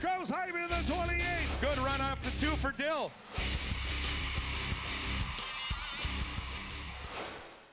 Goes high into the 28. Good run off the 2 for Dill.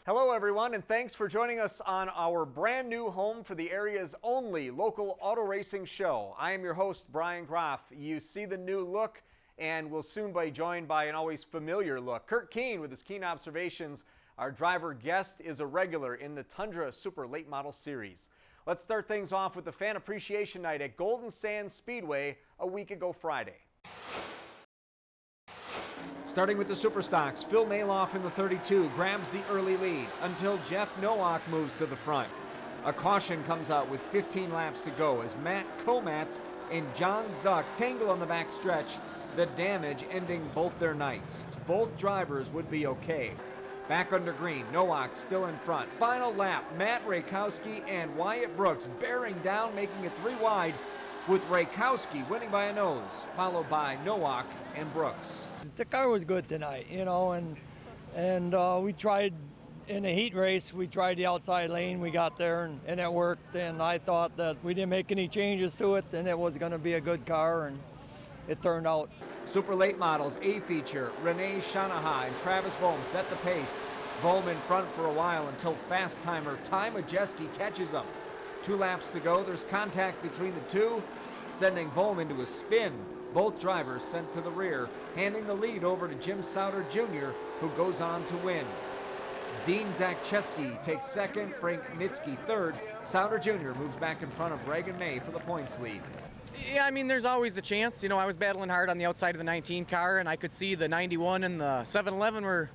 Hello everyone, and thanks for joining us on our brand new home for the area's only local auto racing show. I am your host, Bryon Graff. You see the new look, and we'll soon be joined by an always familiar look. Curt Keene with his Keene Observations. Our driver guest is a regular in the Tundra Super Late Model Series. Let's start things off with the Fan Appreciation Night at Golden Sands Speedway a week ago Friday. Starting with the Super Stocks, Phil Maloff in the 32 grabs the early lead until Jeff Nowak moves to the front. A caution comes out with 15 laps to go as Matt Komatz and John Zuck tangle on the back stretch, the damage ending both their nights. Both drivers would be okay. Back under green, Nowak still in front. Final lap, Matt Rakowski and Wyatt Brooks bearing down, making it 3 wide, with Rakowski winning by a nose, followed by Nowak and Brooks. The car was good tonight, you know, and we tried in a heat race, we tried the outside lane, we got there and it worked, and I thought that we didn't make any changes to it and it was going to be a good car, and it turned out. Super Late Models A feature, Renee Shanaha and Travis Vohm set the pace. Vohm in front for a while until fast timer Ty Majeski catches him. 2 laps to go, there's contact between the two, sending Vohm into a spin. Both drivers sent to the rear, handing the lead over to Jim Sauter Jr., who goes on to win. Dean Zakcheski takes second, Frank Nitsky third. Sauter Jr. moves back in front of Reagan May for the points lead. Yeah, I mean, there's always the chance. You know, I was battling hard on the outside of the 19 car, and I could see the 91 and the 711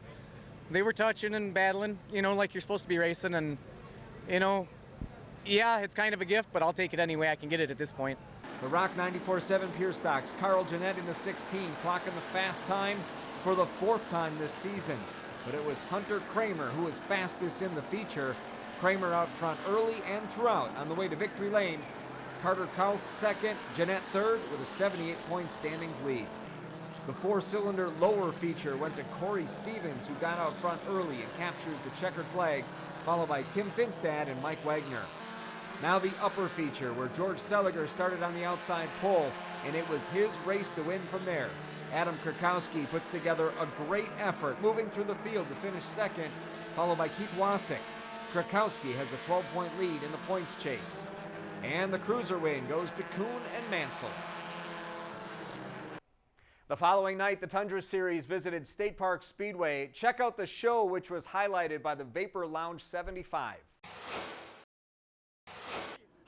they were touching and battling, you know, like you're supposed to be racing. And, you know, yeah, it's kind of a gift, but I'll take it any way I can get it at this point. The Rock 94.7 Pure Stocks, Carl Jeanette in the 16, clocking the fast time for the 4th time this season. But it was Hunter Kramer who was fastest in the feature. Kramer out front early and throughout on the way to victory lane. Carter Kauth second, Jeanette third with a 78-point standings lead. The 4-cylinder lower feature went to Corey Stevens, who got out front early and captures the checkered flag, followed by Tim Finstad and Mike Wagner. Now the upper feature, where George Seliger started on the outside pole, and it was his race to win from there. Adam Krakowski puts together a great effort, moving through the field to finish second, followed by Keith Wasik. Krakowski has a 12-point lead in the points chase. And the cruiser win goes to Kuhn and Mansell. The following night, the Tundra Series visited State Park Speedway. Check out the show, which was highlighted by the Vapor Lounge 75.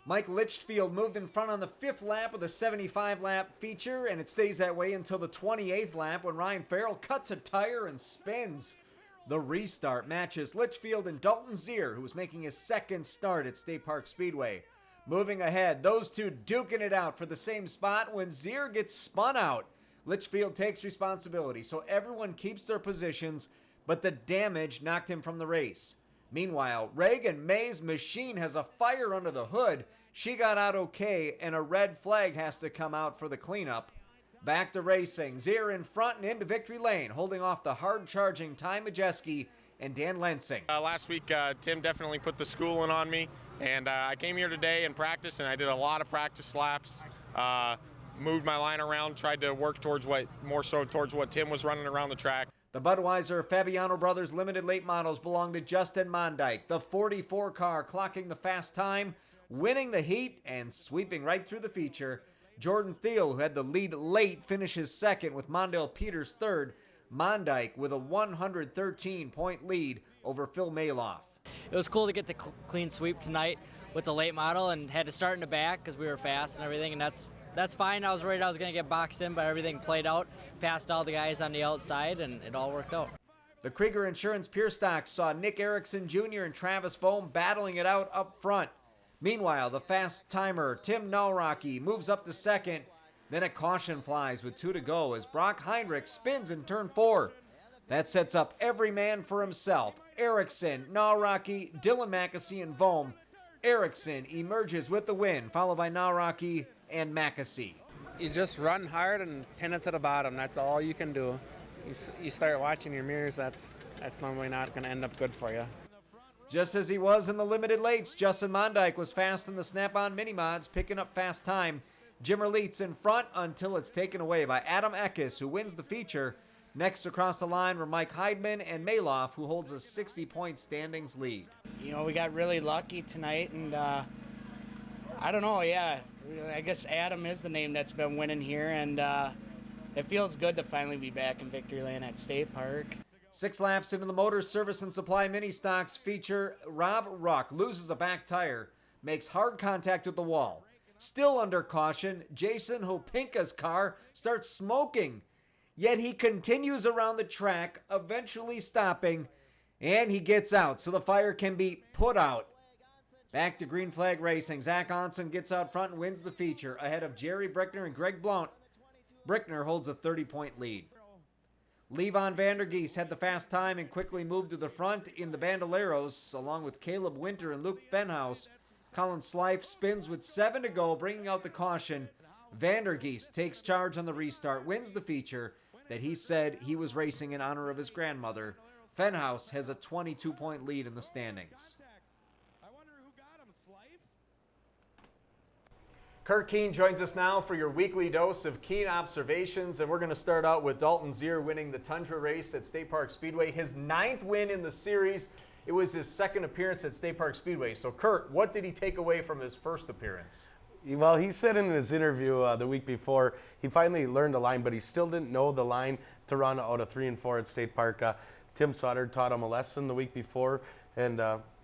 Mike Litchfield moved in front on the 5th lap with a 75-lap feature, and it stays that way until the 28th lap when Ryan Farrell cuts a tire and spins. The restart matches Litchfield and Dalton Zier, who was making his 2nd start at State Park Speedway. Moving ahead, those two duking it out for the same spot when Zier gets spun out. Litchfield takes responsibility, so everyone keeps their positions, but the damage knocked him from the race. Meanwhile, Reagan May's machine has a fire under the hood. She got out okay, and a red flag has to come out for the cleanup. Back to racing. Zier in front and into victory lane, holding off the hard-charging Ty Majeski and Dan Lensing. Last week, Tim definitely put the schooling on me, and I came here today and practiced, and I did a lot of practice laps. Moved my line around, tried to work towards what Tim was running around the track. The Budweiser Fabiano Brothers Limited Late Models belong to Justin Mondyke, the 44 car clocking the fast time, winning the heat and sweeping right through the feature. Jordan Thiel, who had the lead late, finishes second with Mondale Peters third. Mondyke with a 113-point lead over Phil Maloff. It was cool to get the clean sweep tonight with the late model, and had to start in the back because we were fast and everything, and that's fine. I was worried I was going to get boxed in, but everything played out. Passed all the guys on the outside, and it all worked out. The Krieger Insurance Pure Stocks saw Nick Erickson Jr. and Travis Vohm battling it out up front. Meanwhile, the fast timer Tim Nalrocki moves up to second. Then a caution flies with 2 to go as Brock Heinrich spins in turn 4. That sets up every man for himself. Erickson, Nalrocki, Dylan Mackesy, and Vohm. Erickson emerges with the win, followed by Nalrocki and Mackesy. You just run hard and pin it to the bottom. That's all you can do. You start watching your mirrors, that's normally not going to end up good for you. Just as he was in the limited lates, Justin Mondyke was fast in the Snap-on Mini Mods, picking up fast time. Jimmer Leets in front until it's taken away by Adam Eckes, who wins the feature. Next across the line were Mike Heidman and Maloff, who holds a 60-point standings lead. You know, we got really lucky tonight, and I don't know, yeah. I guess Adam is the name that's been winning here, and it feels good to finally be back in victory lane at State Park. 6 laps into the Motors Service and Supply Mini Stocks feature, Rob Ruck loses a back tire, makes hard contact with the wall. Still under caution, Jason Hopinka's car starts smoking. Yet he continues around the track, eventually stopping, and he gets out, so the fire can be put out. Back to green flag racing. Zach Onson gets out front and wins the feature, ahead of Jerry Brickner and Greg Blount. Brickner holds a 30-point lead. Levon Vandergeest had the fast time and quickly moved to the front in the Bandoleros, along with Caleb Winter and Luke Fenhouse. Colin Slife spins with 7 to go, bringing out the caution. Vandergeest takes charge on the restart, wins the feature that he said he was racing in honor of his grandmother. Fenhouse has a 22-point lead in the standings. Curt Keene joins us now for your weekly dose of Keene Observations, and we're going to start out with Dalton Zier winning the Tundra race at State Park Speedway, his 9th win in the series. It was his 2nd appearance at State Park Speedway. So, Curt, what did he take away from his first appearance? Well, he said in his interview the week before, he finally learned the line, but he still didn't know the line to run out of 3 and 4 at State Park. Tim Sutter taught him a lesson the week before, and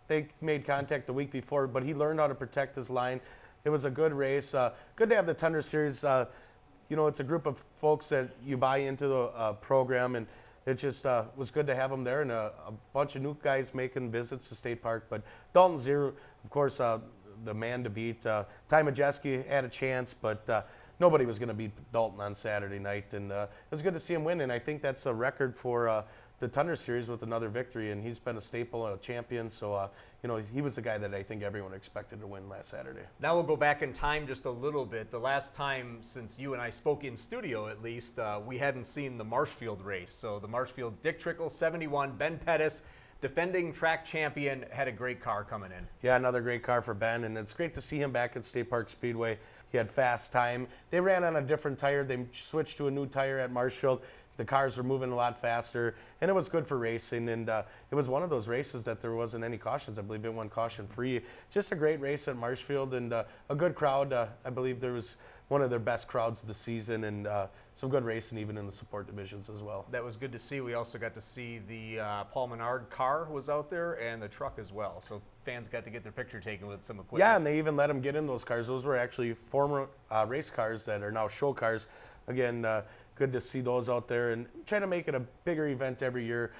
they made contact the week before, but he learned how to protect his line. It was a good race. Good to have the Tundra Series. You know, it's a group of folks that you buy into the program, and it just was good to have them there, and a bunch of new guys making visits to State Park. But Dalton Zier, of course, the man to beat. Ty Majeski had a chance, but nobody was going to beat Dalton on Saturday night, and it was good to see him win. And I think that's a record for the Tundra Series with another victory, and he's been a staple, a champion. So you know, he was the guy that I think everyone expected to win last Saturday. Now we'll go back in time just a little bit. The last time since you and I spoke in studio, at least, we hadn't seen the Marshfield race. So the Marshfield, Dick Trickle, 71, Ben Pettis, defending track champion, had a great car coming in. Yeah, another great car for Ben, and it's great to see him back at State Park Speedway. He had fast time. They ran on a different tire. They switched to a new tire at Marshfield. The cars were moving a lot faster, and it was good for racing. And it was one of those races that there wasn't any cautions. I believe it went caution-free. Just a great race at Marshfield, and a good crowd. I believe there was one of their best crowds of the season, and some good racing even in the support divisions as well. That was good to see. We also got to see the Paul Menard car was out there, and the truck as well. So fans got to get their picture taken with some equipment. Yeah, and they even let them get in those cars. Those were actually former race cars that are now show cars. Again, good to see those out there, and trying to make it a bigger event every year,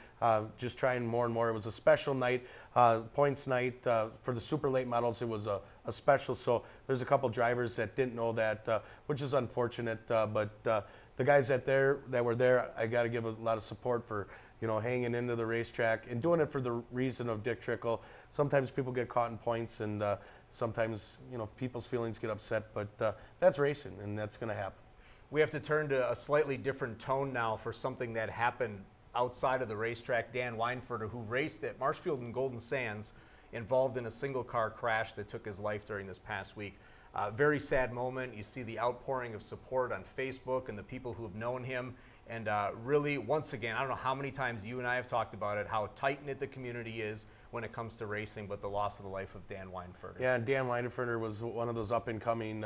just trying more and more. It was a special night, points night. For the super late models, it was a special, so there's a couple drivers that didn't know that, which is unfortunate, but the guys that were there, I got to give a lot of support for, you know, hanging into the racetrack and doing it for the reason of Dick Trickle. Sometimes people get caught in points, and sometimes, you know, people's feelings get upset, but that's racing, and that's going to happen. We have to turn to a slightly different tone now for something that happened outside of the racetrack. Dan Weinfurter, who raced at Marshfield and Golden Sands, involved in a single car crash that took his life during this past week. Very sad moment. You see the outpouring of support on Facebook and the people who have known him. And really, once again, I don't know how many times you and I have talked about it, how tight-knit the community is when it comes to racing, but the loss of the life of Dan Weinfurter. Yeah, and Dan Weinfurter was one of those up-and-coming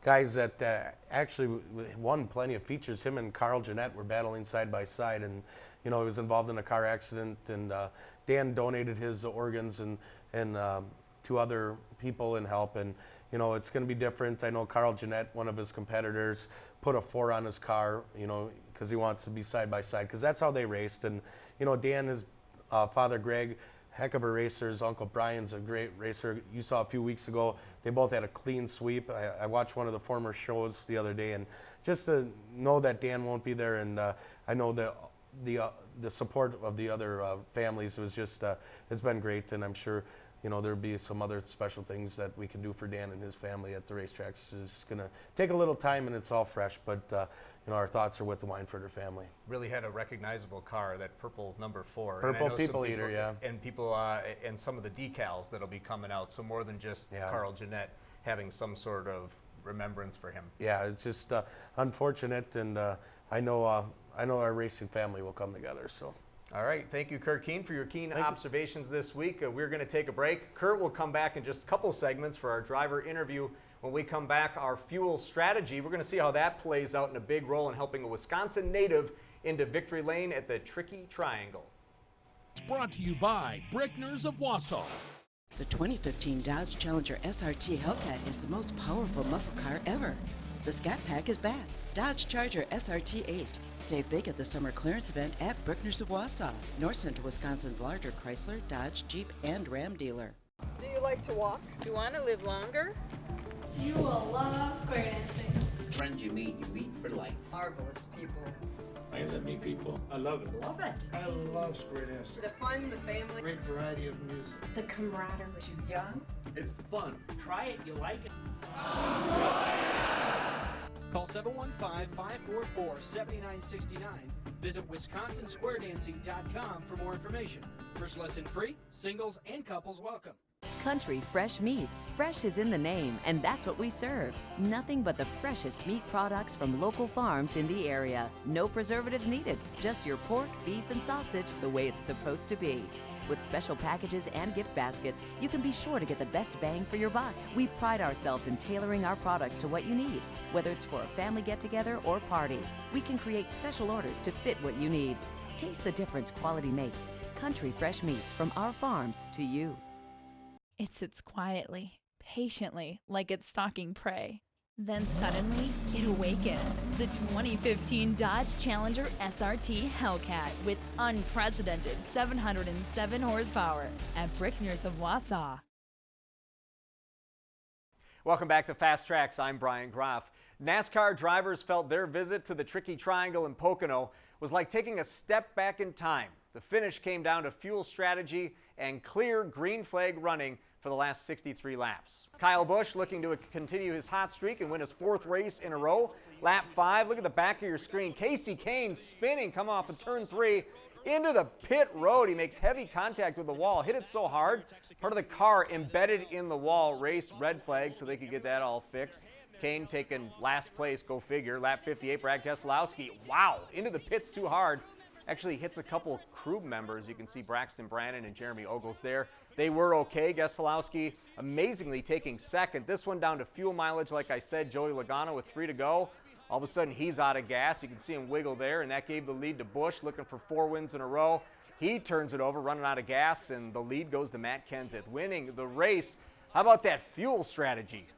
guys that actually won plenty of features. Him and Carl Jeanette were battling side by side, and you know, he was involved in a car accident, and Dan donated his organs and to other people in help, and you know, it's going to be different. I know Carl Jeanette, one of his competitors, put a 4 on his car, you know, because he wants to be side by side, because that's how they raced. And you know, Dan, his father Greg, heck of a racer. His uncle Bryan's a great racer. You saw a few weeks ago, they both had a clean sweep. I watched one of the former shows the other day, and just to know that Dan won't be there, and I know that the support of the other families was just, it's been great, and I'm sure, you know, there'll be some other special things that we can do for Dan and his family at the racetracks. It's going to take a little time, and it's all fresh, but you know, our thoughts are with the Weinfurter family. Really had a recognizable car, that purple number 4. Purple people eater, yeah. And people, and some of the decals that'll be coming out. So more than just Carl Jeanette having some sort of remembrance for him. Yeah, it's just unfortunate, and I know our racing family will come together. So. All right, thank you, Curt Keene, for your Keene observations this week. We're going to take a break. Curt will come back in just a couple segments for our driver interview. When we come back, our fuel strategy, we're going to see how that plays out in a big role in helping a Wisconsin native into victory lane at the Tricky Triangle. It's brought to you by Brickners of Wausau. The 2015 Dodge Challenger SRT Hellcat is the most powerful muscle car ever. The Scat Pack is back. Dodge Charger SRT 8. Save big at the summer clearance event at Brickners of Wausau, North Central Wisconsin's larger Chrysler, Dodge, Jeep, and Ram dealer. Do you like to walk? Do you want to live longer? You will love square dancing. Friends you meet for life. Marvelous people. How does that meet people? I love it. Love it. I love square dancing. The fun, the family. Great variety of music. The camaraderie. You're young. It's fun. Try it, you like it. Call 715-544-7969. Visit WisconsinSquareDancing.com for more information. First lesson free, singles and couples welcome. Country Fresh Meats. Fresh is in the name, and that's what we serve. Nothing but the freshest meat products from local farms in the area. No preservatives needed. Just your pork, beef, and sausage the way it's supposed to be. With special packages and gift baskets, you can be sure to get the best bang for your buck. We pride ourselves in tailoring our products to what you need. Whether it's for a family get-together or party, we can create special orders to fit what you need. Taste the difference quality makes. Country Fresh Meats, from our farms to you. It sits quietly, patiently, like it's stalking prey. Then suddenly, it awakens. The 2015 Dodge Challenger SRT Hellcat with unprecedented 707 horsepower at Brickners of Wausau. Welcome back to FastTrax. I'm Bryon Graff. NASCAR drivers felt their visit to the Tricky Triangle in Pocono was like taking a step back in time. The finish came down to fuel strategy and clear green flag running for the last 63 laps. Kyle Busch looking to continue his hot streak and win his 4th race in a row. Lap 5, look at the back of your screen. Casey Kane spinning, come off of turn 3 into the pit road. He makes heavy contact with the wall, hit it so hard, part of the car embedded in the wall, raced red flag so they could get that all fixed. Kane taking last place, go figure. Lap 58, Brad Keselowski, wow, into the pits too hard. Actually hits a couple crew members. You can see Braxton Brannon and Jeremy Ogles there. They were okay. Keselowski amazingly taking 2nd. This one down to fuel mileage, like I said. Joey Logano with 3 to go. All of a sudden, he's out of gas. You can see him wiggle there, and that gave the lead to Busch, looking for 4 wins in a row. He turns it over, running out of gas, and the lead goes to Matt Kenseth, winning the race. How about that fuel strategy?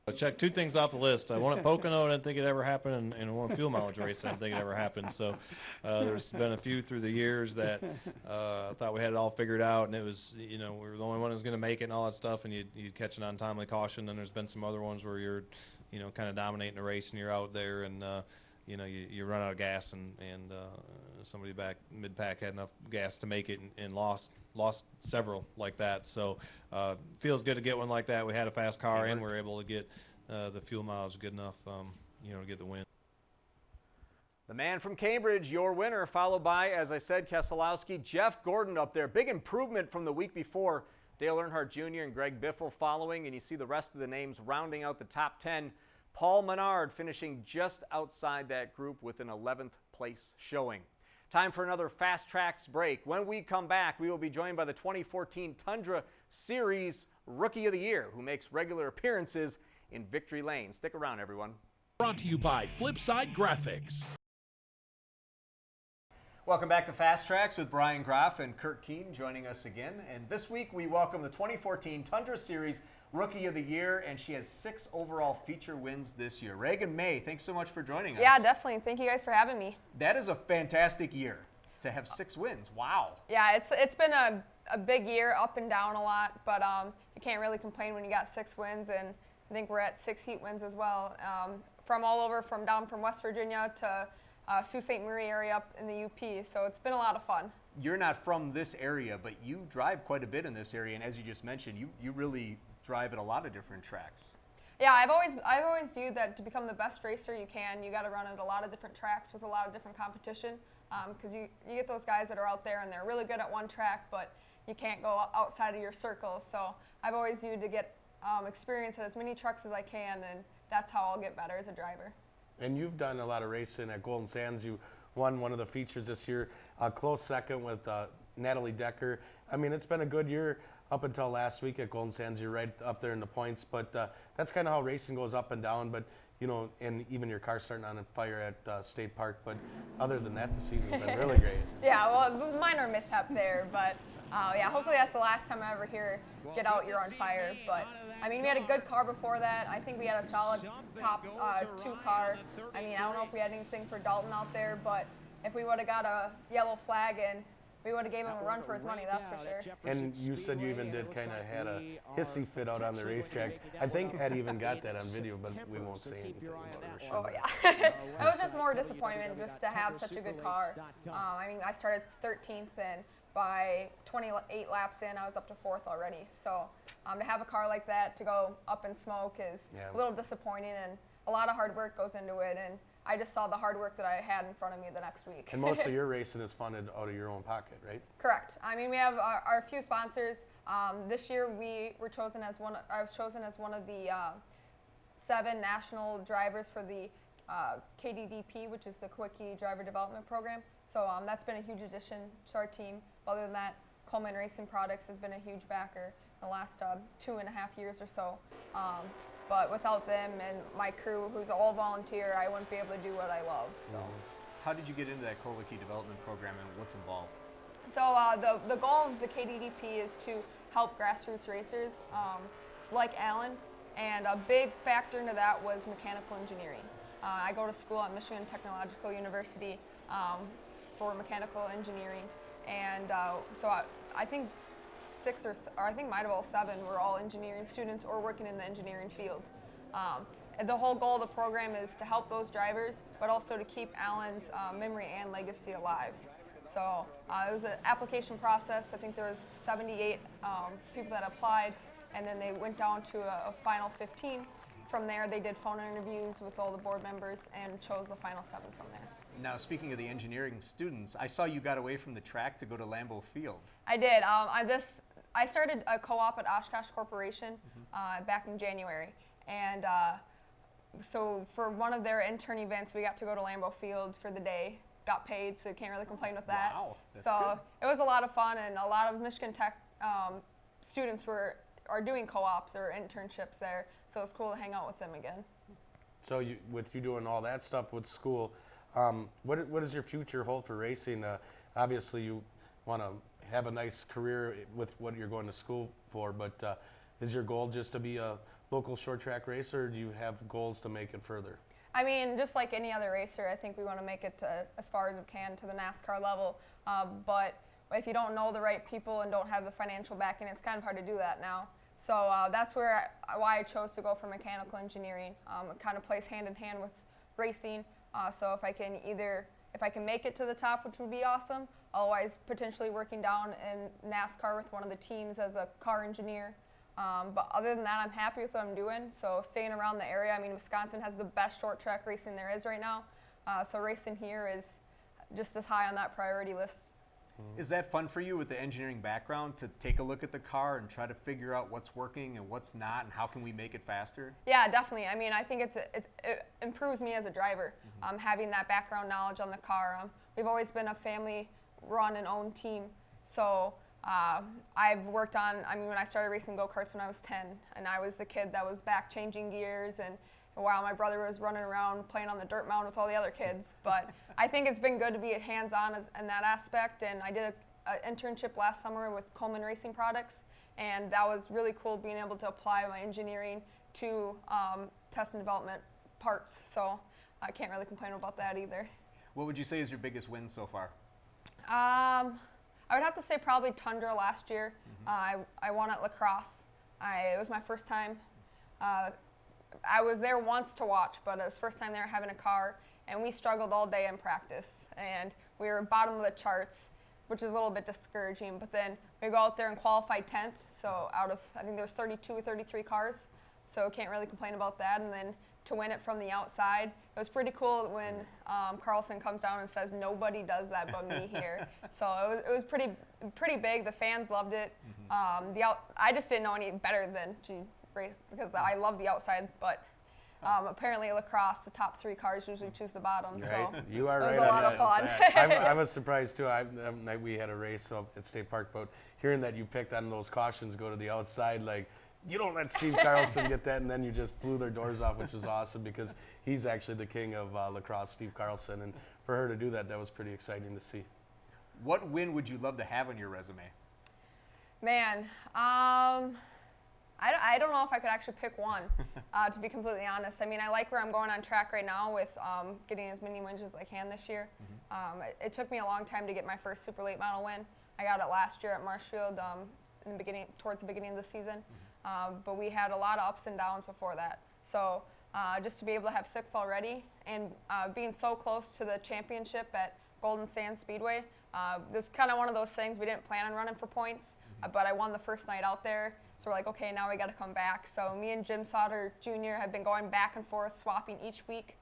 I checked 2 things off the list. I won at Pocono, I didn't think it ever happened, and I won a fuel mileage race, I didn't think it ever happened. So there's been a few through the years that I thought we had it all figured out, and it was, we were the only one who was going to make it and all that stuff, and you'd catch an untimely caution. And there's been some other ones where you're, kind of dominating the race, and you're out there, and you run out of gas, and somebody back mid-pack had enough gas to make it and lost several like that. So feels good to get one like that. We had a fast car, and we were able to get the fuel mileage good enough, to get the win. The man from Cambridge, your winner, followed by, as I said, Keselowski. Jeff Gordon up there. Big improvement from the week before. Dale Earnhardt Jr. and Greg Biffle following, and you see the rest of the names rounding out the top 10. Paul Menard finishing just outside that group with an 11th place showing. Time for another FastTrax break. When we come back, we will be joined by the 2014 Tundra Series Rookie of the Year, who makes regular appearances in Victory Lane. Stick around, everyone. Brought to you by Flipside Graphics. Welcome back to FastTrax with Bryon Graff and Curt Keene joining us again. And this week we welcome the 2014 Tundra Series Rookie of the Year, and she has 6 overall feature wins this year. Reagan May, thanks so much for joining us. Yeah, definitely. Thank you guys for having me. That is a fantastic year to have 6 wins. Wow. Yeah, it's been a big year, up and down a lot, but you can't really complain when you got 6 wins, and I think we're at 6 heat wins as well. From all over, from down from West Virginia to Sault Ste. Marie area up in the UP, so it's been a lot of fun. You're not from this area, but you drive quite a bit in this area, and as you just mentioned, you really drive at a lot of different tracks. Yeah, I've always viewed that to become the best racer you can, you got to run at a lot of different tracks with a lot of different competition, because you get those guys that are out there and they're really good at one track, but you can't go outside of your circle. So I've always viewed to get experience at as many trucks as I can, and that's how I'll get better as a driver. And you've done a lot of racing at Golden Sands. You won one of the features this year, a close second with Natalie Decker. I mean, it's been a good year up until last week at Golden Sands. You're right up there in the points, but that's kind of how racing goes up and down. But you know, and even your car starting on fire at State Park. But other than that, the season's been really great. Yeah, well, minor mishap there, but yeah, hopefully that's the last time I ever hear "Get out, you're on fire." But I mean, we had a good car before that. I think we had a solid top 2 car. I mean, I don't know if we had anything for Dalton out there, but if we would have got a yellow flag and we would have gave him a run for his money, that's for sure. And you said you even did kind of had a hissy fit out on the racetrack. I think Ed even got that on video, but we won't say anything about it. Oh yeah, it was just more disappointment just to have such a good car. I mean, I started 13th, and by 28 laps in, I was up to 4th already. So to have a car like that to go up in smoke is a little disappointing, and a lot of hard work goes into it. And I just saw the hard work that I had in front of me the next week. And most of your racing is funded out of your own pocket, right? Correct. I mean, we have our few sponsors. This year, we were chosen as one. I was chosen as one of the 7 national drivers for the KDDP, which is the Quickie Driver Development Program. So that's been a huge addition to our team. Other than that, Coleman Racing Products has been a huge backer in the last 2.5 years or so. But without them and my crew, who's all volunteer, I wouldn't be able to do what I love. So. How did you get into that Quickie Development Program, and what's involved? So the goal of the KDDP is to help grassroots racers like Alan, and a big factor into that was mechanical engineering. I go to school at Michigan Technological University for mechanical engineering, and so I think 6 or I think might have all 7 were all engineering students or working in the engineering field. And the whole goal of the program is to help those drivers, but also to keep Alan's memory and legacy alive. So it was an application process. I think there was 78 people that applied, and then they went down to a final 15. From there, they did phone interviews with all the board members and chose the final 7 from there. Now, speaking of the engineering students, I saw you got away from the track to go to Lambeau Field. I did. I started a co-op at Oshkosh Corporation back in January, and so for one of their intern events, we got to go to Lambeau Field for the day. Got paid, so can't really complain with that. Wow, that's so good. It was a lot of fun, and a lot of Michigan Tech students are doing co-ops or internships there, so it's cool to hang out with them again. So with you doing all that stuff with school, what does your future hold for racing? Obviously, you want to have a nice career with what you're going to school for, but is your goal just to be a local short track racer, or do you have goals to make it further? I mean, just like any other racer, I think we want to make it to, as far as we can, to the NASCAR level. But if you don't know the right people and don't have the financial backing, it's kind of hard to do that now. So that's why I chose to go for mechanical engineering. It kind of plays hand in hand with racing. So if I can make it to the top, which would be awesome. Otherwise, potentially working down in NASCAR with one of the teams as a car engineer. But other than that, I'm happy with what I'm doing. So staying around the area. I mean, Wisconsin has the best short track racing there is right now. So racing here is just as high on that priority list. Is that fun for you with the engineering background to take a look at the car and try to figure out what's working and what's not, and how can we make it faster? Yeah, definitely. I mean, I think it improves me as a driver, having that background knowledge on the car. We've always been a family-run and owned team. So I've worked on, I mean, when I started racing go-karts when I was 10, and I was the kid that was back changing gears, and while my brother was running around playing on the dirt mound with all the other kids. But I think it's been good to be hands-on in that aspect, and I did an internship last summer with Coleman Racing Products, and that was really cool being able to apply my engineering to test and development parts. So I can't really complain about that either. What would you say is your biggest win so far? I would have to say probably Tundra last year. I won at La Crosse. It was my first time. I was there once to watch, but it was the first time they were having a car, and we struggled all day in practice, and we were bottom of the charts, which is a little bit discouraging. But then we go out there and qualify 10th, so out of, I think there's 32 or 33 cars, so can't really complain about that. And then to win it from the outside, it was pretty cool when Carlson comes down and says, "Nobody does that but me here." So it was pretty big. The fans loved it. I just didn't know any better than to race because I love the outside, but apparently lacrosse, the top 3 cars usually choose the bottom. Right. So You are it was right a on lot of fun. I was surprised too. Night we had a race up at State Park, but hearing that you picked on those cautions, go to the outside, like you don't let Steve Carlson get that, and then you just blew their doors off, which was awesome because he's actually the king of lacrosse, Steve Carlson, and for her to do that, that was pretty exciting to see. What win would you love to have on your resume? Man, I don't know if I could actually pick one, to be completely honest. I mean, I like where I'm going on track right now with getting as many wins as I can this year. It took me a long time to get my first super late model win. I got it last year at Marshfield towards the beginning of the season. But we had a lot of ups and downs before that. So just to be able to have 6 already and being so close to the championship at Golden Sands Speedway, this is kind of one of those things we didn't plan on running for points, but I won the first night out there. So we're like, okay, now we got to come back. So me and Jim Sauter Jr. have been going back and forth, swapping each week.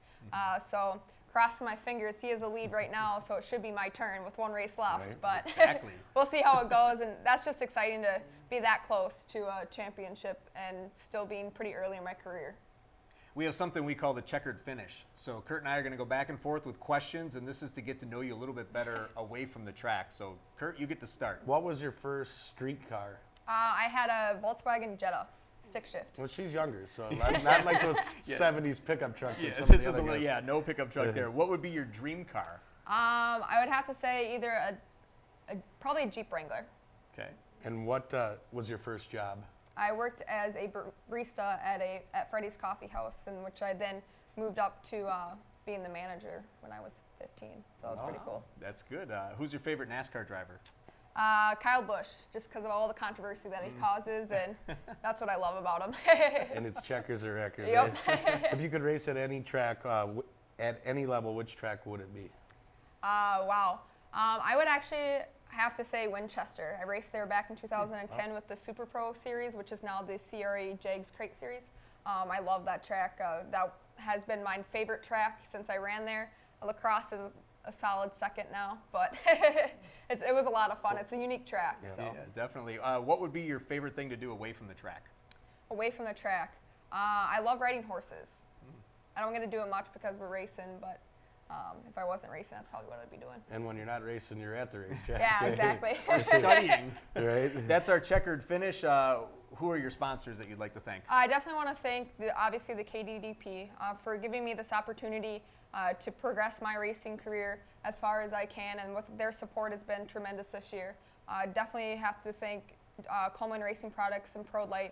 So crossing my fingers, he is the lead right now, so it should be my turn with 1 race left. Right. But Exactly. we'll see how it goes, and that's just exciting to be that close to a championship and still being pretty early in my career. We have something we call the checkered finish. So Curt and I are going to go back and forth with questions, and this is to get to know you a little bit better away from the track. So Curt, you get to start. What was your first street car? I had a Volkswagen Jetta stick shift. Well, she's younger, so not like those 70s pickup trucks. Yeah, like some this of is the a other little, guys. no pickup truck there. What would be your dream car? I would have to say either probably a Jeep Wrangler. Okay. And what was your first job? I worked as a barista at Freddy's Coffee House, in which I then moved up to being the manager when I was 15. So it's pretty cool. That's good. Who's your favorite NASCAR driver? Kyle Busch, just because of all the controversy that he causes, and that's what I love about him. And it's checkers or wreckers, Yep. right? If you could race at any track, at any level, which track would it be? Wow. I would actually have to say Winchester. I raced there back in 2010 with the Super Pro Series, which is now the CRE Jags Crate Series. I love that track. That has been my favorite track since I ran there. Lacrosse is a solid second now, but it was a lot of fun. It's a unique track. Yeah, so. yeah, definitely. What would be your favorite thing to do away from the track? Away from the track, I love riding horses. I don't get to do it much because we're racing, but if I wasn't racing, that's probably what I'd be doing. And when you're not racing, you're at the racetrack. Yeah, exactly. Or studying. Right. That's our checkered finish. Who are your sponsors that you'd like to thank? I definitely want to thank, obviously, the KDDP for giving me this opportunity to progress my racing career as far as I can, and with their support has been tremendous this year. Definitely have to thank Coleman Racing Products and ProLite,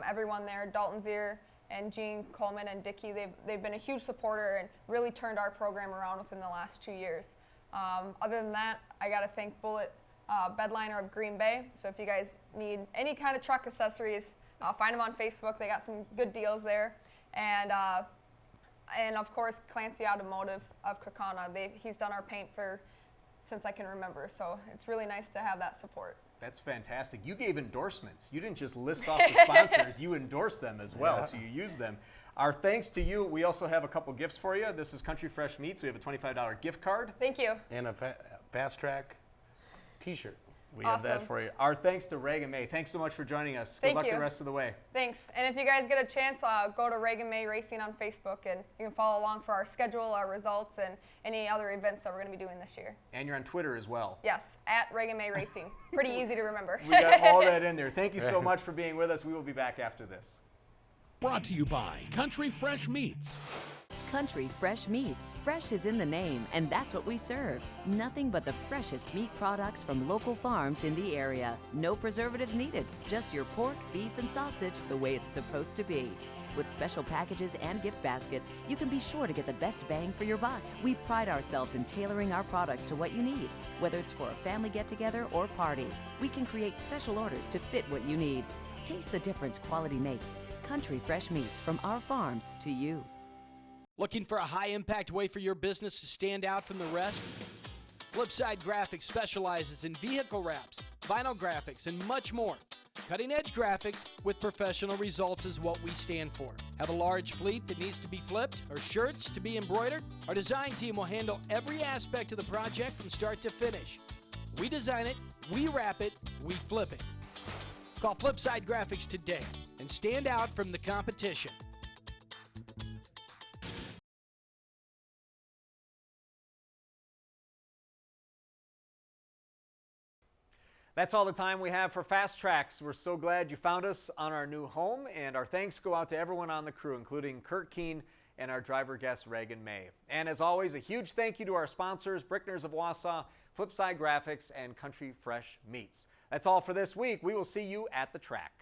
everyone there, Dalton Zier and Gene Coleman and Dickie. They've been a huge supporter and really turned our program around within the last 2 years. Other than that, I got to thank Bullet Bedliner of Green Bay. So if you guys need any kind of truck accessories, find them on Facebook. They got some good deals there. And of course, Clancy Automotive of Kaukauna. He's done our paint since I can remember. So it's really nice to have that support. That's fantastic. You gave endorsements. You didn't just list off the sponsors. You endorsed them as well, so you use them. Our thanks to you. We also have a couple gifts for you. This is Country Fresh Meats. We have a $25 gift card. Thank you. And a FastTrax t-shirt. We have that for you. Our thanks to Reagan May. Thanks so much for joining us. Thank Good luck you. the rest of the way. Thanks. And if you guys get a chance, go to Reagan May Racing on Facebook, and you can follow along for our schedule, our results, and any other events that we're going to be doing this year. And you're on Twitter as well. Yes, at Reagan May Racing. Pretty easy to remember. We got all that in there. Thank you so much for being with us. We will be back after this. Brought to you by Country Fresh Meats. Country Fresh Meats. Fresh is in the name, and that's what we serve. Nothing but the freshest meat products from local farms in the area. No preservatives needed. Just your pork, beef, and sausage the way it's supposed to be. With special packages and gift baskets, you can be sure to get the best bang for your buck. We pride ourselves in tailoring our products to what you need. Whether it's for a family get-together or party, we can create special orders to fit what you need. Taste the difference quality makes. Country Fresh Meats, from our farms to you. Looking for a high-impact way for your business to stand out from the rest? Flipside Graphics specializes in vehicle wraps, vinyl graphics, and much more. Cutting-edge graphics with professional results is what we stand for. Have a large fleet that needs to be flipped or shirts to be embroidered? Our design team will handle every aspect of the project from start to finish. We design it, we wrap it, we flip it. Call Flipside Graphics today. and stand out from the competition. That's all the time we have for FastTrax. We're so glad you found us on our new home, and our thanks go out to everyone on the crew, including Curt Keene and our driver guest, Reagan May. And as always, a huge thank you to our sponsors, Brickners of Wausau, Flipside Graphics, and Country Fresh Meats. That's all for this week. We will see you at the track.